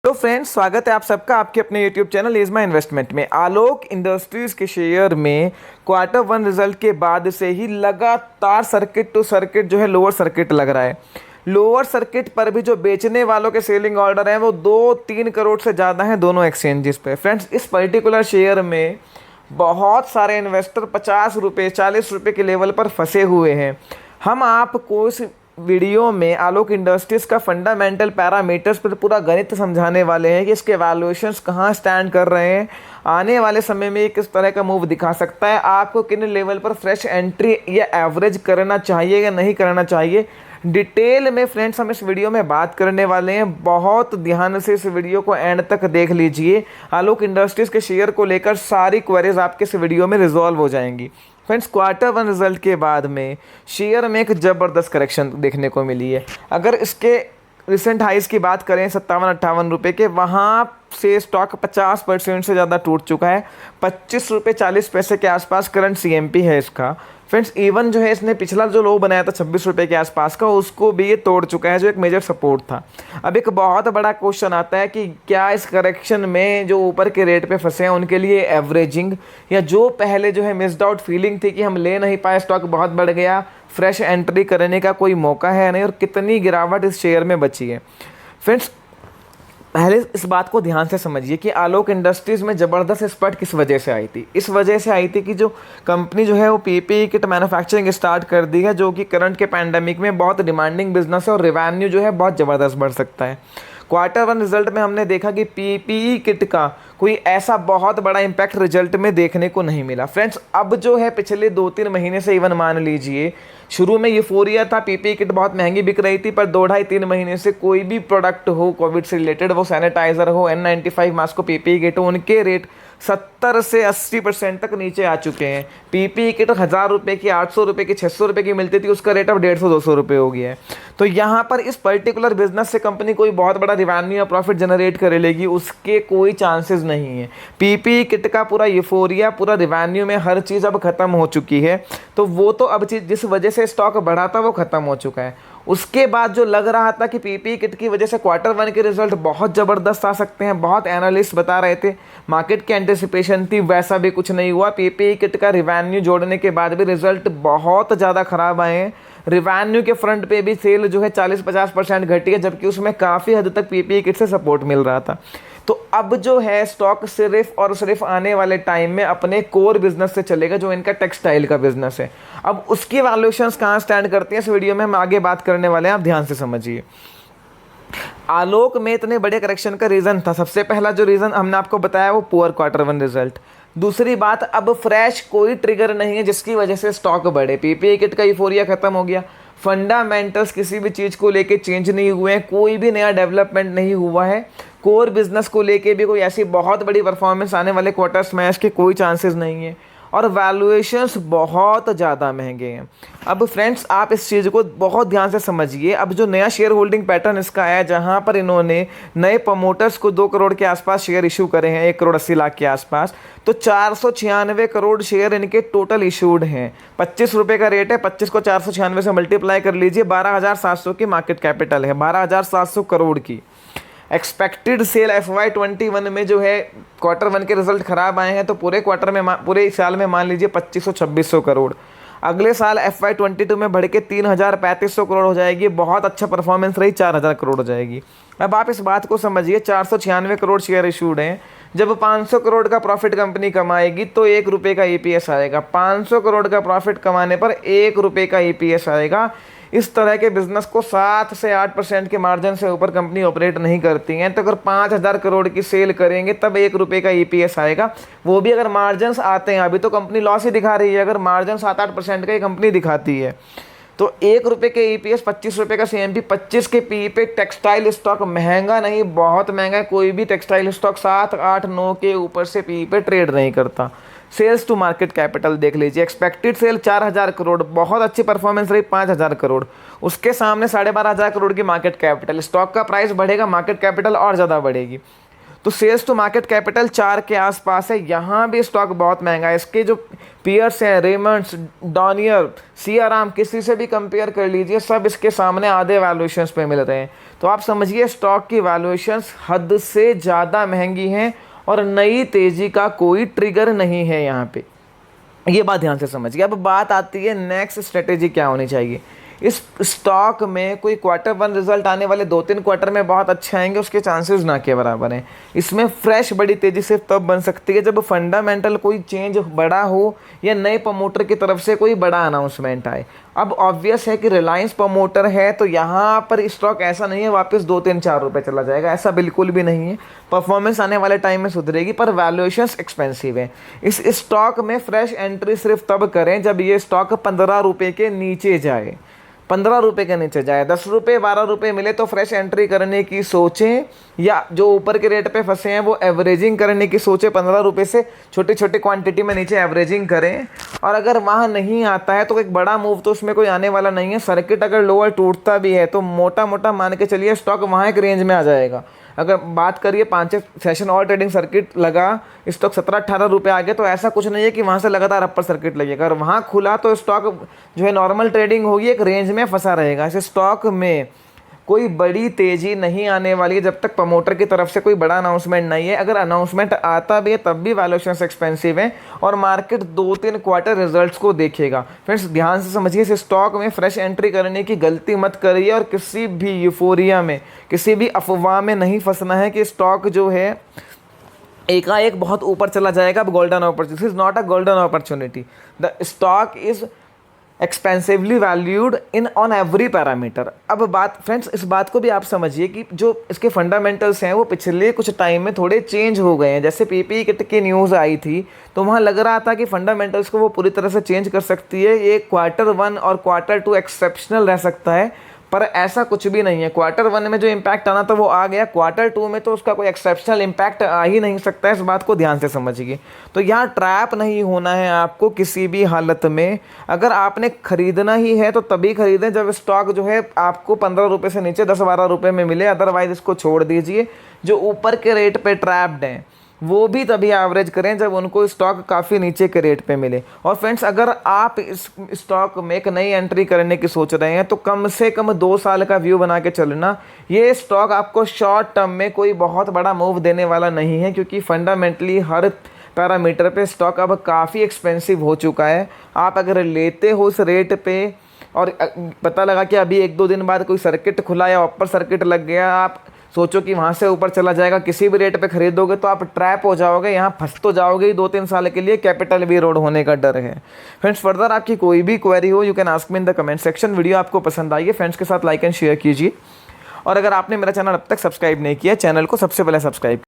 तो फ्रेंड्स, स्वागत है आप सबका आपके अपने YouTube channel is my investment में। आलोक इंडस्ट्रीज के शेयर में क्वार्टर वन रिजल्ट के बाद से ही लगातार सर्किट टू सर्किट जो है लोअर सर्किट लग रहा है। लोअर सर्किट पर भी जो बेचने वालों के सेलिंग ऑर्डर हैं वो 2-3 करोड़ से ज़्यादा हैं दोनों एक्सचेंजेस पे। फ्रेंड्स, इस पर्टिकुलर शेयर में बहुत सारे इन्वेस्टर 50 रुपये 40 रुपये के लेवल पर फंसे हुए हैं। हम आपको इस वीडियो में आलोक इंडस्ट्रीज का फंडामेंटल पैरामीटर्स पर पूरा गणित समझाने वाले हैं कि इसके वैल्यूएशंस कहाँ स्टैंड कर रहे हैं, आने वाले समय में किस तरह का मूव दिखा सकता है, आपको किन लेवल पर फ्रेश एंट्री या एवरेज करना चाहिए या नहीं करना चाहिए। डिटेल में फ्रेंड्स हम इस वीडियो में बात करने वाले हैं। बहुत ध्यान से इस वीडियो को एंड तक देख लीजिए। आलोक इंडस्ट्रीज के शेयर को लेकर सारी क्वेरीज आपके इस वीडियो में रिजॉल्व हो जाएंगी। फ्रेंड्स, क्वार्टर वन रिजल्ट के बाद में शेयर में एक ज़बरदस्त करेक्शन देखने को मिली है। अगर इसके रिसेंट हाइज की बात करें 57-58 रुपये के, वहाँ से स्टॉक 50% से ज़्यादा टूट चुका है। 25 रुपये 40 पैसे के आसपास करंट सीएमपी है इसका। फ्रेंड्स, इवन जो है इसने पिछला जो लो बनाया था 26 रुपये के आसपास का, उसको भी ये तोड़ चुका है जो एक मेजर सपोर्ट था। अब एक बहुत बड़ा क्वेश्चन आता है कि क्या इस करेक्शन में जो ऊपर के रेट पे फंसे हैं उनके लिए एवरेजिंग, या जो पहले जो है मिस्ड आउट फीलिंग थी कि हम ले नहीं पाए, स्टॉक बहुत बढ़ गया, फ्रेश एंट्री करने का कोई मौका है नहीं, और कितनी गिरावट इस शेयर में बची है। फ्रेंड्स, पहले इस बात को ध्यान से समझिए कि आलोक इंडस्ट्रीज़ में ज़बरदस्त स्पट किस वजह से आई थी। इस वजह से आई थी कि जो कंपनी जो है वो पीपीई किट मैन्युफैक्चरिंग स्टार्ट कर दी है, जो कि करंट के पैंडेमिक में बहुत डिमांडिंग बिजनेस है और रेवेन्यू जो है बहुत ज़बरदस्त बढ़ सकता है। क्वार्टर वन रिजल्ट में हमने देखा कि पीपीई किट का कोई ऐसा बहुत बड़ा इम्पैक्ट रिजल्ट में देखने को नहीं मिला। फ्रेंड्स, अब जो है पिछले 2-3 महीने से इवन मान लीजिए, शुरू में यूफोरिया था, पीपीई किट बहुत महंगी बिक रही थी, पर 2-2.5-3 महीने से कोई भी प्रोडक्ट हो कोविड से रिलेटेड, वो सैनिटाइजर हो, N95 मास्क हो, पीपीई किट हो, उनके रेट 70 से 80% तक नीचे आ चुके हैं। पीपीई किट 1000 रुपये की, 800 रुपये की, 600 रुपये की मिलती थी, उसका रेट अब 150-200 रुपये हो गया है। तो यहाँ पर इस पर्टिकुलर बिजनेस से कंपनी कोई बहुत बड़ा रिवेन्यू या प्रॉफिट जनरेट कर लेगी, उसके कोई चांसेस नहीं है। पीपीई किट का पूरा यूफोरिया, पूरा रिवेन्यू में हर चीज़ अब खत्म हो चुकी है। तो वो तो अब चीज़ जिस वजह से स्टॉक बढ़ा था वो खत्म हो चुका है। उसके बाद जो लग रहा था कि पीपीई किट की वजह से क्वार्टर वन के रिजल्ट बहुत ज़बरदस्त आ सकते हैं, बहुत एनालिस्ट बता रहे थे, मार्केट की एंटिसिपेशन थी, वैसा भी कुछ नहीं हुआ। पीपीई किट का रिवेन्यू जोड़ने के बाद भी रिजल्ट बहुत ज़्यादा ख़राब आए हैं। रिवेन्यू के फ्रंट पे भी सेल जो है 40-50% घटी है, जबकि उसमें काफ़ी हद तक पीपीई किट से सपोर्ट मिल रहा था। तो अब जो है स्टॉक सिर्फ और सिर्फ आने वाले टाइम में अपने कोर बिजनेस से चलेगा, जो इनका टेक्सटाइल का बिजनेस है। अब उसकी वैल्यूएशंस कहाँ स्टैंड करती हैं इस वीडियो में हम आगे बात करने वाले हैं, आप ध्यान से समझिए। आलोक में इतने बड़े करेक्शन का रीज़न था, सबसे पहला जो रीज़न हमने आपको बताया वो पुअर क्वार्टर वन रिजल्ट। दूसरी बात, अब फ्रेश कोई ट्रिगर नहीं है जिसकी वजह से स्टॉक बढ़े। पीपीई किट का यूफोरिया खत्म हो गया, फंडामेंटल्स किसी भी चीज़ को लेके चेंज नहीं हुए हैं, कोई भी नया डेवलपमेंट नहीं हुआ है। कोर बिजनेस को लेके भी कोई ऐसी बहुत बड़ी परफॉर्मेंस आने वाले क्वार्टर्स में के कोई चांसेस नहीं है, और वैल्यूएशंस बहुत ज़्यादा महंगे हैं। अब फ्रेंड्स, आप इस चीज़ को बहुत ध्यान से समझिए। अब जो नया शेयर होल्डिंग पैटर्न इसका आया, जहाँ पर इन्होंने नए प्रमोटर्स को 2 करोड़ के आसपास शेयर इशू करे हैं, 1 करोड़ 80 लाख के आसपास, तो 496 करोड़ शेयर इनके टोटल इशूड हैं। 25 रुपये का रेट है, 25 को 496 से मल्टीप्लाई कर लीजिए, 12,700 की मार्केट कैपिटल है, 12,700 करोड़ की। एक्सपेक्टेड सेल FY21 में जो है क्वार्टर वन के रिजल्ट खराब आए हैं, तो पूरे क्वार्टर में पूरे साल में मान लीजिए 2500-2600 करोड़। अगले साल FY22 में बढ़ के 3000-3500 करोड़ हो जाएगी। बहुत अच्छा परफॉर्मेंस रही, 4000 करोड़ हो जाएगी। अब आप इस बात को समझिए, 496 करोड़ शेयर इशूड हैं। जब 500 करोड़ का प्रॉफिट कंपनी कमाएगी तो 1 रुपये का EPS आएगा। 500 करोड़ का प्रॉफिट कमाने पर 1 रुपये का EPS आएगा। इस तरह के बिजनेस को 7 से 8% के मार्जिन से ऊपर कंपनी ऑपरेट नहीं करती हैं। तो अगर 5000 करोड़ की सेल करेंगे तब 1 रुपये का EPS आएगा, वो भी अगर मार्जिन्स आते हैं। अभी तो कंपनी लॉस ही दिखा रही है, अगर मार्जिन 7-8% का ही कंपनी दिखाती है तो 1 रुपये के EPS, 25 रुपये का CMP, 25 के PE पे टेक्सटाइल स्टॉक महंगा नहीं, बहुत महंगा है। कोई भी टेक्सटाइल स्टॉक 7, 8, 9 के ऊपर से PE पे ट्रेड नहीं करता। सेल्स टू मार्केट कैपिटल देख लीजिए, एक्सपेक्टेड सेल 4000 करोड़, बहुत अच्छी परफॉर्मेंस रही 5000 करोड़, उसके सामने 12,500 करोड़ की मार्केट कैपिटल। स्टॉक का प्राइस बढ़ेगा, मार्केट कैपिटल और ज़्यादा बढ़ेगी। तो सेल्स टू मार्केट कैपिटल 4 के आसपास है। यहाँ भी स्टॉक बहुत महंगा है। इसके जो पीयर्स हैं, रेमंड्स, डॉनियर, सियाराम, किसी से भी कंपेयर कर लीजिए, सब इसके सामने आधे वैल्यूएशंस पे मिल रहे हैं। तो आप समझिए स्टॉक की वैल्यूएशंस हद से ज़्यादा महंगी हैं और नई तेज़ी का कोई ट्रिगर नहीं है यहाँ पे। ये बात ध्यान से समझिए। अब बात आती है नेक्स्ट स्ट्रेटेजी क्या होनी चाहिए। इस स्टॉक में कोई क्वार्टर 1 रिजल्ट आने वाले 2-3 क्वार्टर में बहुत अच्छे आएंगे, उसके चांसेस ना के बराबर हैं। इसमें फ्रेश बड़ी तेज़ी सिर्फ तब बन सकती है जब फंडामेंटल कोई चेंज बड़ा हो या नए प्रमोटर की तरफ से कोई बड़ा अनाउंसमेंट आए। अब ऑब्वियस है कि रिलायंस प्रमोटर है तो यहाँ पर स्टॉक ऐसा नहीं है वापस 2-3-4 रुपये चला जाएगा, ऐसा बिल्कुल भी नहीं है। परफॉर्मेंस आने वाले टाइम में सुधरेगी, पर वैल्यूएशंस एक्सपेंसिव है। इस स्टॉक में फ्रेश एंट्री सिर्फ तब करें जब ये स्टॉक 15 रुपये के नीचे जाए। 15 रुपये के नीचे जाए, 10 रुपये 12 रुपये मिले तो फ्रेश एंट्री करने की सोचें, या जो ऊपर के रेट पे फंसे हैं वो एवरेजिंग करने की सोचें। 15 रुपये से छोटी छोटी क्वांटिटी में नीचे एवरेजिंग करें। और अगर वहाँ नहीं आता है तो एक बड़ा मूव तो उसमें कोई आने वाला नहीं है। सर्किट अगर लोअर टूटता भी है तो मोटा मोटा मान के चलिए स्टॉक वहाँ एक रेंज में आ जाएगा। अगर बात करिए 5 सेशन और ट्रेडिंग सर्किट लगा, स्टॉक 17-18 रुपये आ गए, तो ऐसा कुछ नहीं है कि वहाँ से लगातार अपर सर्किट लगेगा। अगर वहाँ खुला तो स्टॉक जो है नॉर्मल ट्रेडिंग होगी, एक रेंज में फंसा रहेगा। इस स्टॉक में कोई बड़ी तेज़ी नहीं आने वाली है जब तक प्रमोटर की तरफ से कोई बड़ा अनाउंसमेंट नहीं है। अगर अनाउंसमेंट आता भी है तब भी वैल्यूएशंस एक्सपेंसिव है और मार्केट 2-3 क्वार्टर रिजल्ट्स को देखेगा। फ्रेंड्स ध्यान से समझिए, इस स्टॉक में फ्रेश एंट्री करने की गलती मत करिए और किसी भी यूफोरिया में, किसी भी अफवाह में नहीं फंसना है कि स्टॉक जो है एकाएक बहुत ऊपर चला जाएगा। अब golden opportunity is not a golden opportunity. The stock is expensively valued in on every parameter. अब बात फ्रेंड्स, इस बात को भी आप समझिए कि जो इसके फंडामेंटल्स हैं वो पिछले कुछ टाइम में थोड़े चेंज हो गए हैं। जैसे पीपीई किट की न्यूज़ आई थी तो वहाँ लग रहा था कि फंडामेंटल्स को वो पूरी तरह से चेंज कर सकती है। ये क्वार्टर 1 और क्वार्टर 2 एक्सेप्शनल रह सकता है, पर ऐसा कुछ भी नहीं है। क्वार्टर 1 में जो इम्पैक्ट आना था वो आ गया, क्वार्टर 2 में तो उसका कोई एक्सेप्शनल इम्पैक्ट आ ही नहीं सकता है। इस बात को ध्यान से समझिए। तो यहाँ ट्रैप नहीं होना है आपको किसी भी हालत में। अगर आपने खरीदना ही है तो तभी खरीदें जब स्टॉक जो है आपको 15 रुपये से नीचे 10-12 रुपये में मिले, अदरवाइज इसको छोड़ दीजिए। जो ऊपर के रेट पे ट्रैप्ड हैं वो भी तभी एवरेज करें जब उनको स्टॉक काफ़ी नीचे के रेट पे मिले। और फ्रेंड्स, अगर आप इस स्टॉक में एक नई एंट्री करने की सोच रहे हैं तो कम से कम 2 साल का व्यू बना के चलना। ये स्टॉक आपको शॉर्ट टर्म में कोई बहुत बड़ा मूव देने वाला नहीं है, क्योंकि फंडामेंटली हर पैरामीटर पे स्टॉक अब काफ़ी एक्सपेंसिव हो चुका है। आप अगर लेते हो उस रेट पे और पता लगा कि अभी 1-2 दिन बाद कोई सर्किट खुला या अपर सर्किट लग गया, आप सोचो कि वहाँ से ऊपर चला जाएगा, किसी भी रेट पे खरीदोगे तो आप ट्रैप हो जाओगे। यहाँ फंस तो जाओगे ही 2-3 साल के लिए, कैपिटल भी रोड होने का डर है। फ्रेंड्स, फर्दर आपकी कोई भी क्वेरी हो you can ask me in the comment section. Video आपको पसंद आई है फ्रेंड्स के साथ लाइक एंड शेयर कीजिए। और अगर आपने मेरा चैनल अब तक सब्सक्राइब नहीं किया, चैनल को सबसे पहले सब्सक्राइब